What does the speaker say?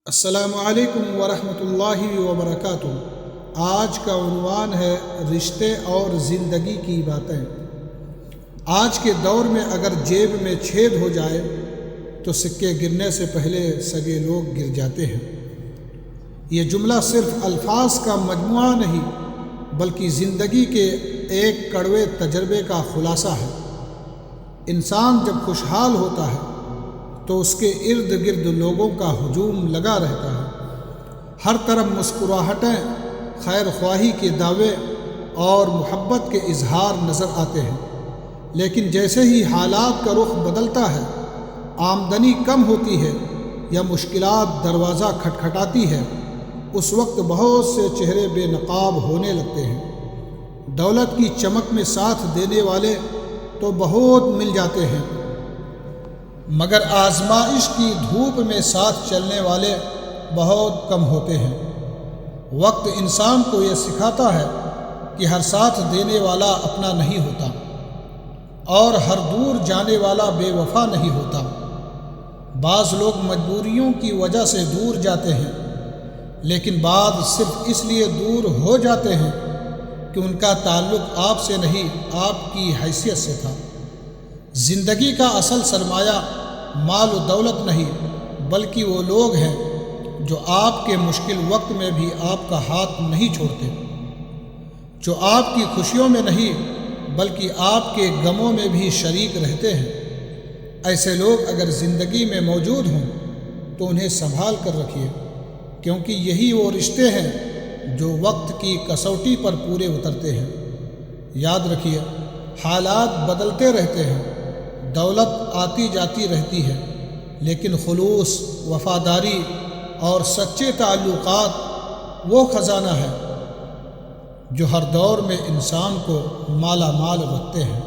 السلام علیکم ورحمۃ اللہ وبرکاتہ۔ آج کا عنوان ہے رشتے اور زندگی کی باتیں۔ آج کے دور میں اگر جیب میں چھید ہو جائے تو سکے گرنے سے پہلے سگے لوگ گر جاتے ہیں۔ یہ جملہ صرف الفاظ کا مجموعہ نہیں بلکہ زندگی کے ایک کڑوے تجربے کا خلاصہ ہے۔ انسان جب خوشحال ہوتا ہے تو اس کے ارد گرد لوگوں کا ہجوم لگا رہتا ہے۔ ہر طرف مسکراہٹیں، خیر خواہی کے دعوے اور محبت کے اظہار نظر آتے ہیں، لیکن جیسے ہی حالات کا رخ بدلتا ہے، آمدنی کم ہوتی ہے یا مشکلات دروازہ کھٹکھٹاتی ہے، اس وقت بہت سے چہرے بے نقاب ہونے لگتے ہیں۔ دولت کی چمک میں ساتھ دینے والے تو بہت مل جاتے ہیں، مگر آزمائش کی دھوپ میں ساتھ چلنے والے بہت کم ہوتے ہیں۔ وقت انسان کو یہ سکھاتا ہے کہ ہر ساتھ دینے والا اپنا نہیں ہوتا اور ہر دور جانے والا بے وفا نہیں ہوتا۔ بعض لوگ مجبوریوں کی وجہ سے دور جاتے ہیں، لیکن بعض صرف اس لیے دور ہو جاتے ہیں کہ ان کا تعلق آپ سے نہیں، آپ کی حیثیت سے تھا۔ زندگی کا اصل سرمایہ مال و دولت نہیں بلکہ وہ لوگ ہیں جو آپ کے مشکل وقت میں بھی آپ کا ہاتھ نہیں چھوڑتے، جو آپ کی خوشیوں میں نہیں بلکہ آپ کے غموں میں بھی شریک رہتے ہیں۔ ایسے لوگ اگر زندگی میں موجود ہوں تو انہیں سنبھال کر رکھیے، کیونکہ یہی وہ رشتے ہیں جو وقت کی کسوٹی پر پورے اترتے ہیں۔ یاد رکھیے، حالات بدلتے رہتے ہیں، دولت آتی جاتی رہتی ہے، لیکن خلوص، وفاداری اور سچے تعلقات وہ خزانہ ہے جو ہر دور میں انسان کو مالا مال رکھتے ہیں۔